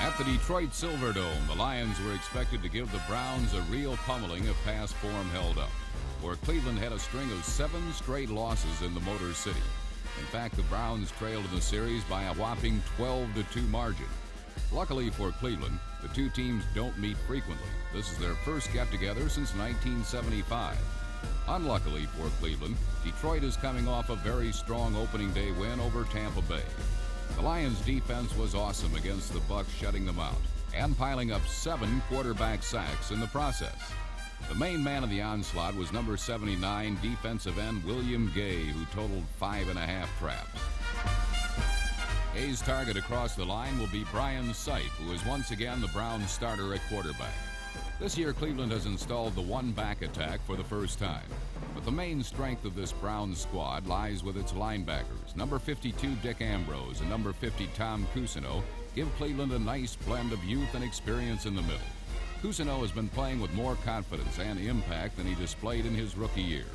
At the Detroit Silverdome, the Lions were expected to give the Browns a real pummeling if past form held up, where Cleveland had a string of 7 straight losses in the Motor City. In fact, the Browns trailed in the series by a whopping 12-2 margin. Luckily for Cleveland, the two teams don't meet frequently. This is their first get-together since 1975. Unluckily for Cleveland, Detroit is coming off a very strong opening day win over Tampa Bay. The Lions' defense was awesome against the Bucs, shutting them out and piling up 7 quarterback sacks in the process. The main man of the onslaught was number 79 defensive end William Gay, who totaled 5.5 traps. Gay's target across the line will be Brian Sipe, who is once again the Browns' starter at quarterback. This year, Cleveland has installed the one-back attack for the first time. But the main strength of this Browns squad lies with its linebackers. Number 52, Dick Ambrose, and number 50, Tom Cousineau, give Cleveland a nice blend of youth and experience in the middle. Cousineau has been playing with more confidence and impact than he displayed in his rookie year.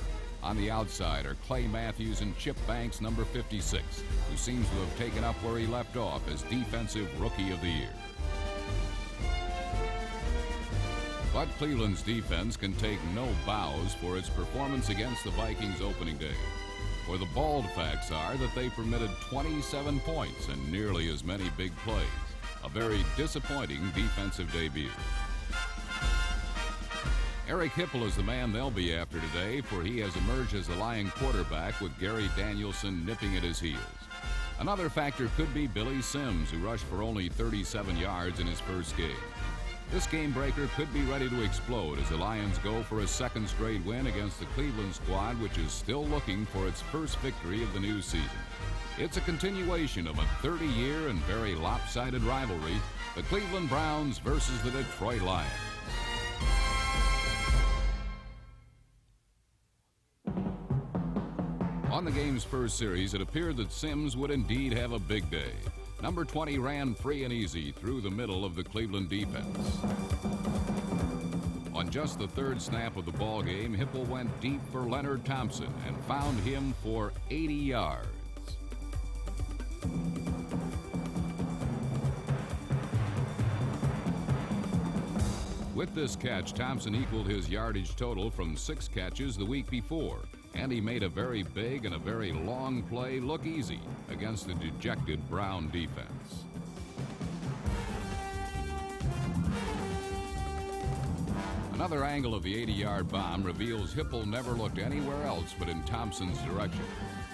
On the outside are Clay Matthews and Chip Banks, number 56, who seems to have taken up where he left off as Defensive Rookie of the Year. But Cleveland's defense can take no bows for its performance against the Vikings opening day, where the bald facts are that they permitted 27 points and nearly as many big plays. A very disappointing defensive debut. Eric Hipple is the man they'll be after today, for he has emerged as the Lion quarterback with Gary Danielson nipping at his heels. Another factor could be Billy Sims, who rushed for only 37 yards in his first game. This game breaker could be ready to explode as the Lions go for a second straight win against the Cleveland squad, which is still looking for its first victory of the new season. It's a continuation of a 30-year and very lopsided rivalry, the Cleveland Browns versus the Detroit Lions. On the game's first series, it appeared that Sims would indeed have a big day. Number 20 ran free and easy through the middle of the Cleveland defense. On just the third snap of the ball game, Hipple went deep for Leonard Thompson and found him for 80 yards. With this catch, Thompson equaled his yardage total from 6 catches the week before, and he made a very big and a very long play look easy against the dejected Brown defense. Another angle of the 80-yard bomb reveals Hipple never looked anywhere else but in Thompson's direction,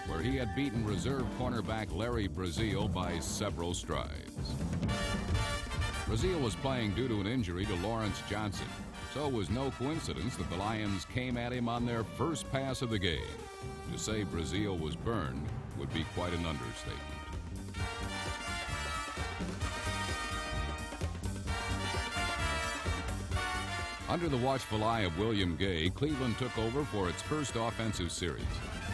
where he had beaten reserve cornerback Larry Brazile by several strides. Brazile was playing due to an injury to Lawrence Johnson, so it was no coincidence that the Lions came at him on their first pass of the game. To say Brazile was burned would be quite an understatement. Under the watchful eye of William Gay, Cleveland took over for its first offensive series.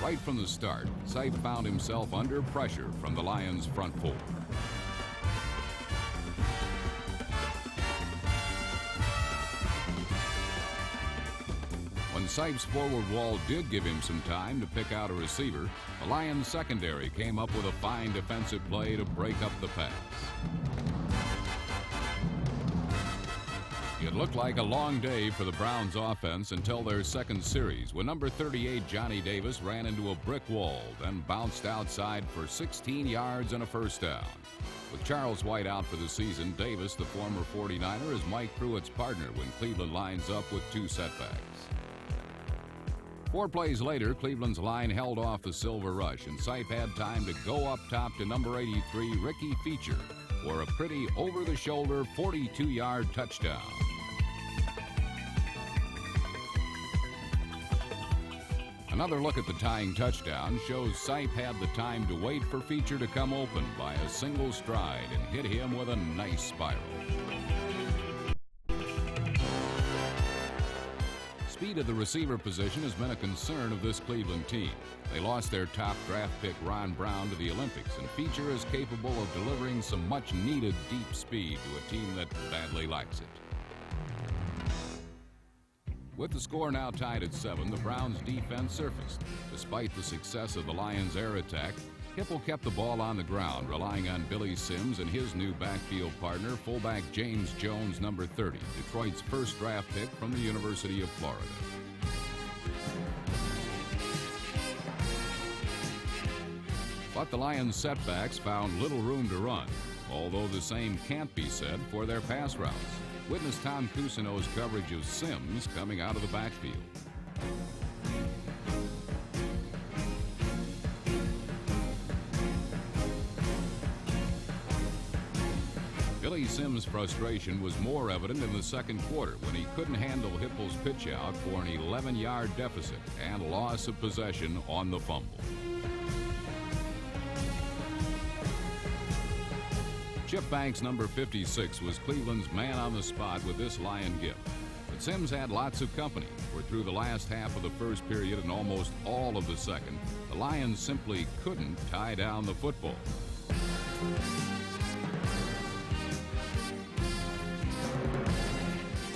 Right from the start, Sipe found himself under pressure from the Lions' front four. When Sipe's forward wall did give him some time to pick out a receiver, the Lions' secondary came up with a fine defensive play to break up the pass. It looked like a long day for the Browns offense until their second series, when number 38 Johnny Davis ran into a brick wall, then bounced outside for 16 yards and a first down. With Charles White out for the season, Davis, the former 49er, is Mike Pruitt's partner when Cleveland lines up with 2 setbacks. 4 plays later, Cleveland's line held off the Silver Rush, and Sipe had time to go up top to number 83, Ricky Feature, for a pretty over-the-shoulder 42-yard touchdown. Another look at the tying touchdown shows Sipe had the time to wait for Feature to come open by a single stride and hit him with a nice spiral. Speed of the receiver position has been a concern of this Cleveland team. They lost their top draft pick Ron Brown to the Olympics, and Feature is capable of delivering some much-needed deep speed to a team that badly lacks it. With the score now tied at 7, the Browns' defense surfaced. Despite the success of the Lions' air attack, Hipple kept the ball on the ground, relying on Billy Sims and his new backfield partner, fullback James Jones, number 30, Detroit's first draft pick from the University of Florida. But the Lions' setbacks found little room to run, although the same can't be said for their pass routes. Witness Tom Cousineau's coverage of Sims coming out of the backfield. Billy Sims' frustration was more evident in the second quarter when he couldn't handle Hipple's pitch out for an 11-yard deficit and loss of possession on the fumble. Chip Banks, number 56, was Cleveland's man on the spot with this Lion gift. But Sims had lots of company, for through the last half of the first period and almost all of the second, the Lions simply couldn't tie down the football.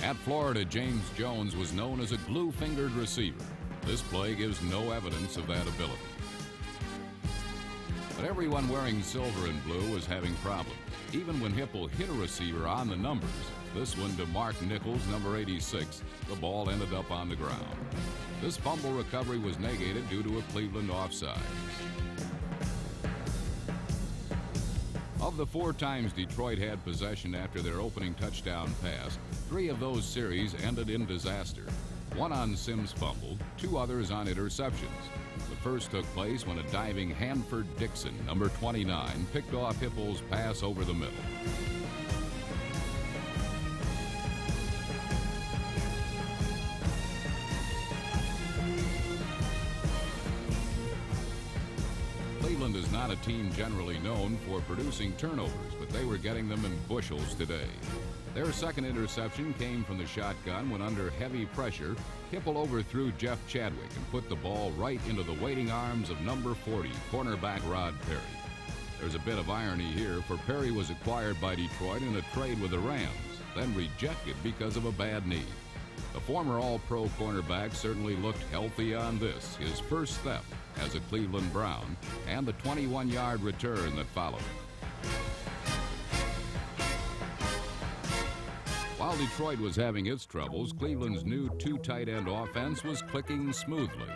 At Florida, James Jones was known as a glue-fingered receiver. This play gives no evidence of that ability. But everyone wearing silver and blue was having problems. Even when Hipple hit a receiver on the numbers, this one to Mark Nichols, number 86, the ball ended up on the ground. This fumble recovery was negated due to a Cleveland offside. Of the 4 times Detroit had possession after their opening touchdown pass, 3 of those series ended in disaster. 1 on Sims' fumble, 2 others on interceptions. The first took place when a diving Hanford Dixon, number 29, picked off Hipple's pass over the middle. Cleveland is not a team generally known for producing turnovers, but they were getting them in bushels today. Their second interception came from the shotgun when under heavy pressure, Hipple overthrew Jeff Chadwick and put the ball right into the waiting arms of number 40, cornerback Rod Perry. There's a bit of irony here, for Perry was acquired by Detroit in a trade with the Rams, then rejected because of a bad knee. The former All-Pro cornerback certainly looked healthy on this, his first step as a Cleveland Brown, and the 21-yard return that followed. While Detroit was having its troubles, Cleveland's new 2 tight end offense was clicking smoothly.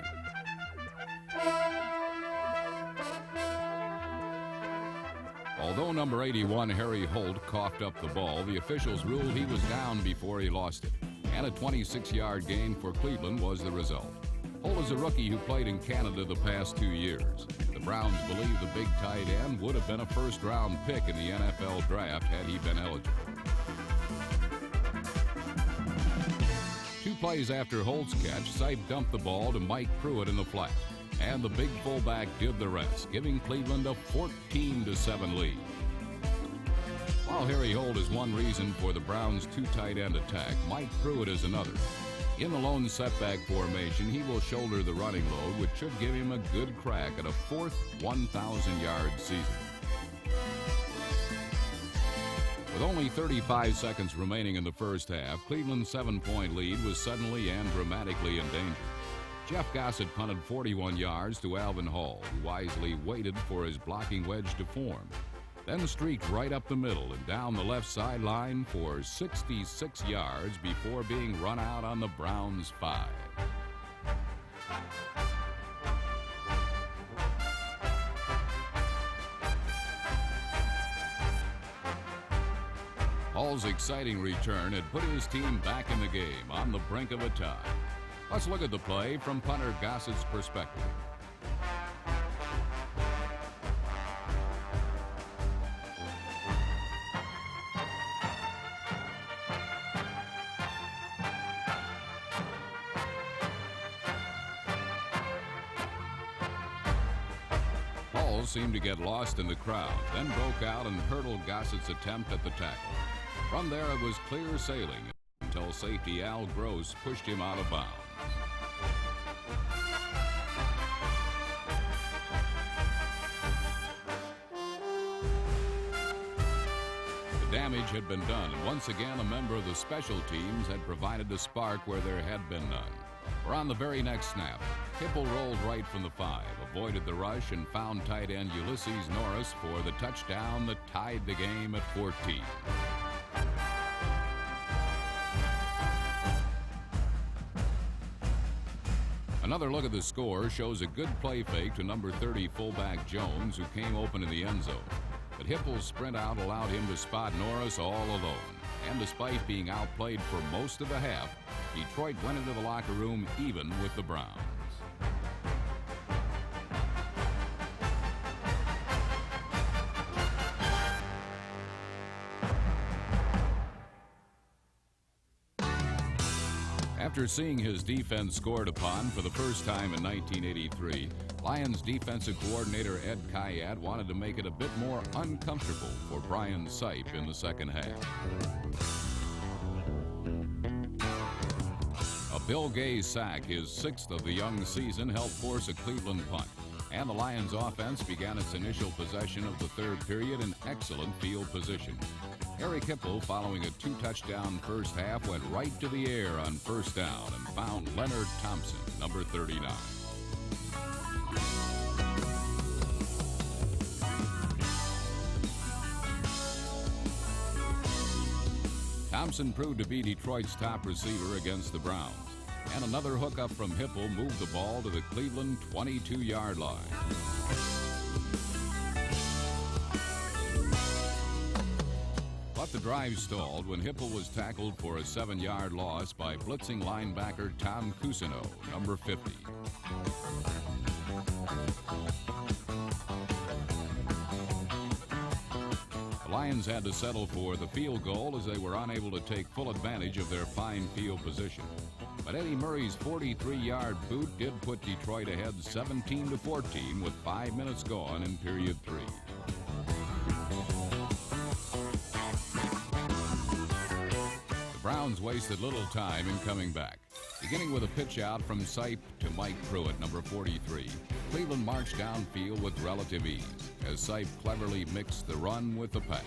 Although number 81, Harry Holt, coughed up the ball, the officials ruled he was down before he lost it, and a 26-yard gain for Cleveland was the result. Holt is a rookie who played in Canada the past 2 years. The Browns believe the big tight end would have been a first-round pick in the NFL draft had he been eligible. 2 plays after Holt's catch, Sipe dumped the ball to Mike Pruitt in the flat, and the big fullback did the rest, giving Cleveland a 14-7 lead. While Harry Holt is one reason for the Browns' 2 tight end attack, Mike Pruitt is another. In the lone setback formation, he will shoulder the running load, which should give him a good crack at a 4th 1,000-yard season. With only 35 seconds remaining in the first half, Cleveland's 7-point lead was suddenly and dramatically in danger. Jeff Gossett punted 41 yards to Alvin Hall, who wisely waited for his blocking wedge to form, then streaked right up the middle and down the left sideline for 66 yards before being run out on the Browns' 5. Hall's exciting return had put his team back in the game on the brink of a tie. Let's look at the play from punter Gossett's perspective. Hall seemed to get lost in the crowd, then broke out and hurdled Gossett's attempt at the tackle. From there, it was clear sailing until safety Al Gross pushed him out of bounds. The damage had been done, and once again a member of the special teams had provided a spark where there had been none. Or on the very next snap, Hipple rolled right from the 5, avoided the rush, and found tight end Ulysses Norris for the touchdown that tied the game at 14. Another look at the score shows a good play fake to number 30 fullback Jones, who came open in the end zone. But Hipple's sprint out allowed him to spot Norris all alone. And despite being outplayed for most of the half, Detroit went into the locker room even with the Browns. After seeing his defense scored upon for the first time in 1983, Lions defensive coordinator Ed Khayat wanted to make it a bit more uncomfortable for Brian Sipe in the second half. A Bill Gay sack, his 6th of the young season, helped force a Cleveland punt, and the Lions offense began its initial possession of the third period in excellent field position. Eric Hipple, following a 2-touchdown first half, went right to the air on first down and found Leonard Thompson, number 39. Thompson proved to be Detroit's top receiver against the Browns, and another hookup from Hipple moved the ball to the Cleveland 22-yard line. But the drive stalled when Hipple was tackled for a 7-yard loss by blitzing linebacker Tom Cousineau, number 50. The Lions had to settle for the field goal as they were unable to take full advantage of their fine field position. But Eddie Murray's 43-yard boot did put Detroit ahead 17-14 with 5 minutes gone in period 3. Browns wasted little time in coming back. Beginning with a pitch out from Sipe to Mike Pruitt, number 43, Cleveland marched downfield with relative ease as Sipe cleverly mixed the run with the pass.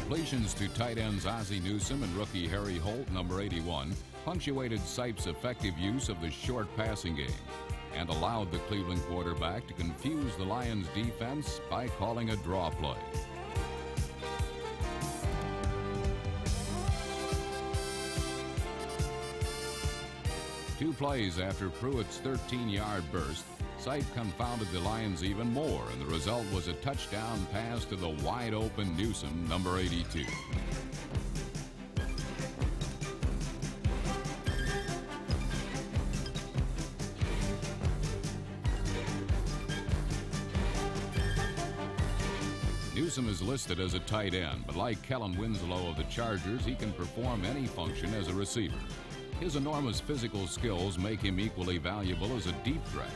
Completions to tight ends Ozzie Newsome and rookie Harry Holt, number 81, punctuated Sipe's effective use of the short passing game and allowed the Cleveland quarterback to confuse the Lions defense by calling a draw play. Two plays after Pruitt's 13-yard burst, Sipe confounded the Lions even more, and the result was a touchdown pass to the wide-open Newsome, number 82. Newsome is listed as a tight end, but like Kellen Winslow of the Chargers, he can perform any function as a receiver. His enormous physical skills make him equally valuable as a deep threat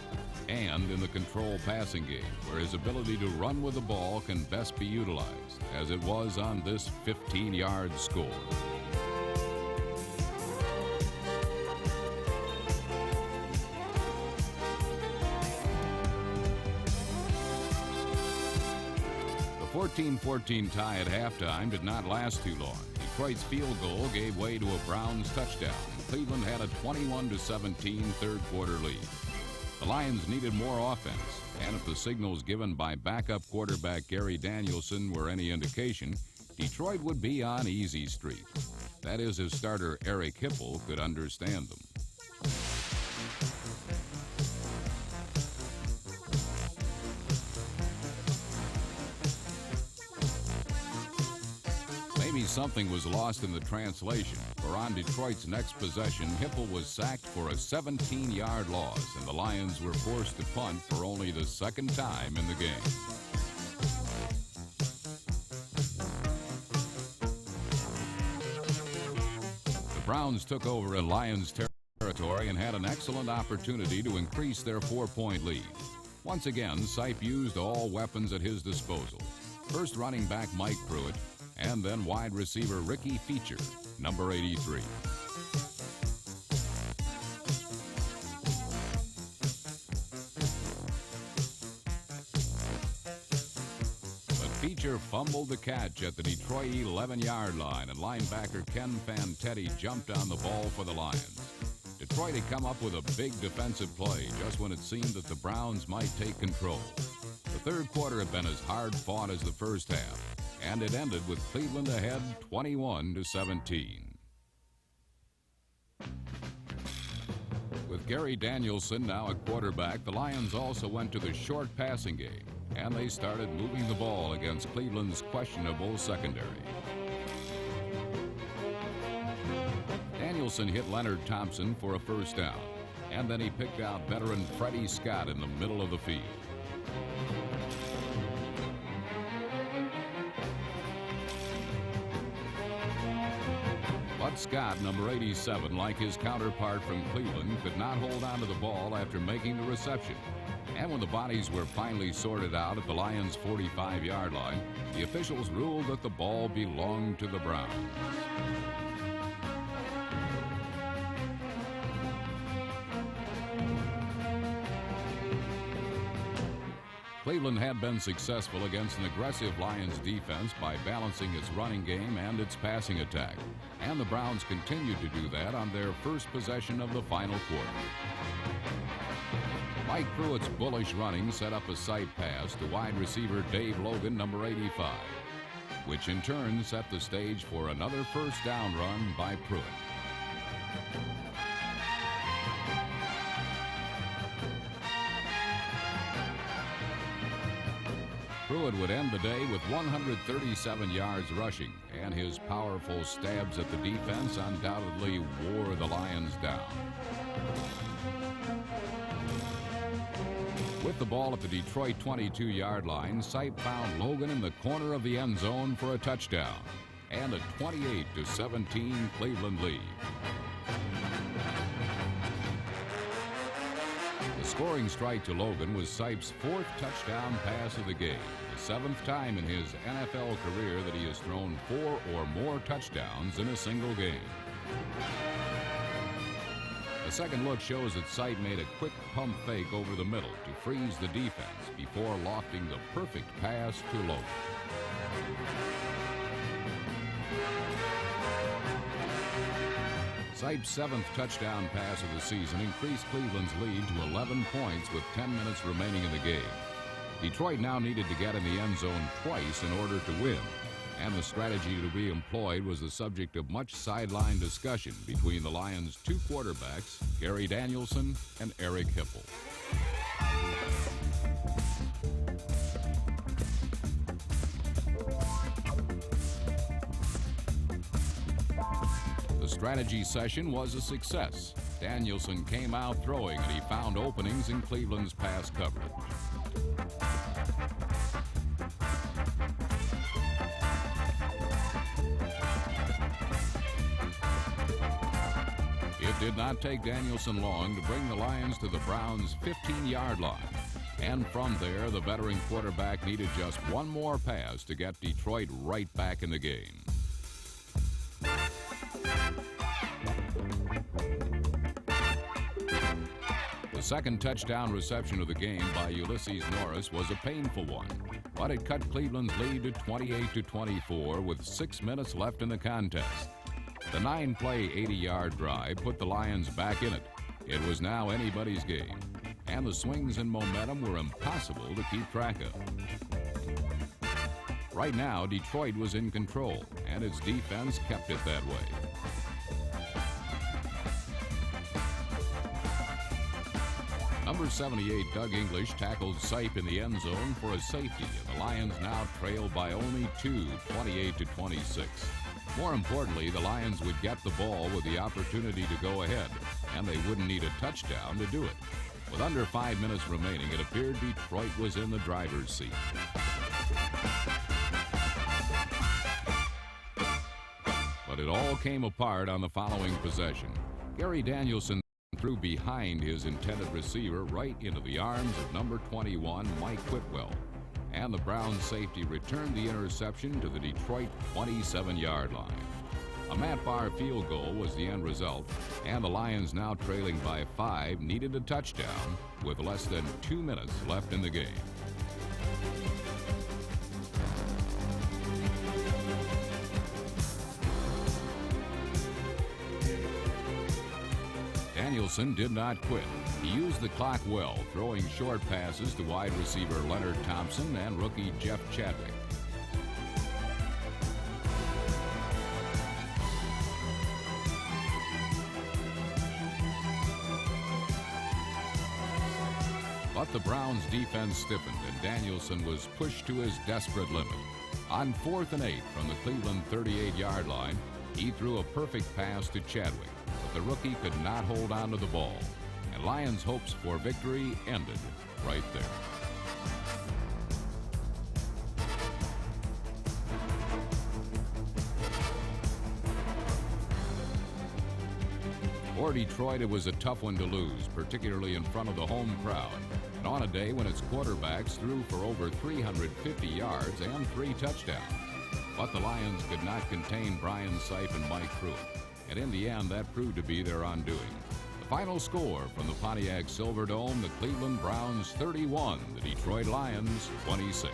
and in the control passing game, where his ability to run with the ball can best be utilized, as it was on this 15-yard score. The 14-14 tie at halftime did not last too long. Detroit's field goal gave way to a Browns touchdown. Cleveland had a 21-17 third-quarter lead. The Lions needed more offense, and if the signals given by backup quarterback Gary Danielson were any indication, Detroit would be on easy street. That is, if starter Eric Hipple could understand them. Maybe something was lost in the translation, for on Detroit's next possession, Hipple was sacked for a 17-yard loss, and the Lions were forced to punt for only the second time in the game. The Browns took over in Lions territory and had an excellent opportunity to increase their 4-point lead. Once again, Sipe used all weapons at his disposal. First running back Mike Pruitt, and then wide receiver Ricky Feature, number 83. Beecher fumbled the catch at the Detroit 11-yard line, and linebacker Ken Fantetti jumped on the ball for the Lions. Detroit had come up with a big defensive play just when it seemed that the Browns might take control. The third quarter had been as hard-fought as the first half, and it ended with Cleveland ahead 21-17. With Gary Danielson now at quarterback, the Lions also went to the short passing game, and they started moving the ball against Cleveland's questionable secondary. Danielson hit Leonard Thompson for a first down, and then he picked out veteran Freddie Scott in the middle of the field. But Scott, number 87, like his counterpart from Cleveland, could not hold on to the ball after making the reception. And when the bodies were finally sorted out at the Lions' 45-yard line, the officials ruled that the ball belonged to the Browns. Cleveland had been successful against an aggressive Lions defense by balancing its running game and its passing attack, and the Browns continued to do that on their first possession of the final quarter. Mike Pruitt's bullish running set up a sight pass to wide receiver Dave Logan, number 85, which in turn set the stage for another first down run by Pruitt. Pruitt would end the day with 137 yards rushing, and his powerful stabs at the defense undoubtedly wore the Lions down. With the ball at the Detroit 22-yard line, Sipe found Logan in the corner of the end zone for a touchdown, and a 28-17 Cleveland lead. The scoring strike to Logan was Sipe's fourth touchdown pass of the game, the seventh time in his NFL career that he has thrown 4 or more touchdowns in a single game. The second look shows that Sipe made a quick pump fake over the middle to freeze the defense before lofting the perfect pass to Logan. Sipe's seventh touchdown pass of the season increased Cleveland's lead to 11 points with 10 minutes remaining in the game. Detroit now needed to get in the end zone twice in order to win, and the strategy to be employed was the subject of much sideline discussion between the Lions' two quarterbacks, Gary Danielson and Eric Hipple. The strategy session was a success. Danielson came out throwing, and he found openings in Cleveland's pass coverage. It did not take Danielson long to bring the Lions to the Browns' 15-yard line. And from there, the veteran quarterback needed just one more pass to get Detroit right back in the game. The second touchdown reception of the game by Ulysses Norris was a painful one, but it cut Cleveland's lead to 28-24 with 6 minutes left in the contest. The 9-play, 80-yard drive put the Lions back in it. It was now anybody's game, and the swings and momentum were impossible to keep track of. Right now, Detroit was in control, and its defense kept it that way. Number 78, Doug English, tackled Sipe in the end zone for a safety, and the Lions now trailed by only 2, 28-26. More importantly, the Lions would get the ball with the opportunity to go ahead, and they wouldn't need a touchdown to do it. With under 5 minutes remaining, it appeared Detroit was in the driver's seat. But it all came apart on the following possession. Gary Danielson threw behind his intended receiver right into the arms of number 21, Mike Whitwell, and the Browns safety returned the interception to the Detroit 27-yard line. A Matt Barr field goal was the end result, and the Lions, now trailing by 5, needed a touchdown with less than 2 minutes left in the game. Danielson did not quit. He used the clock well, throwing short passes to wide receiver Leonard Thompson and rookie Jeff Chadwick. But the Browns' defense stiffened, and Danielson was pushed to his desperate limit. On 4th and 8 from the Cleveland 38-yard line, he threw a perfect pass to Chadwick, but the rookie could not hold on to the ball, and Lions' hopes for victory ended right there. For Detroit, it was a tough one to lose, particularly in front of the home crowd, and on a day when its quarterbacks threw for over 350 yards and 3 touchdowns. But the Lions could not contain Brian Sipe and Mike Pruitt, and in the end, that proved to be their undoing. The final score from the Pontiac Silverdome, the Cleveland Browns 31, the Detroit Lions 26.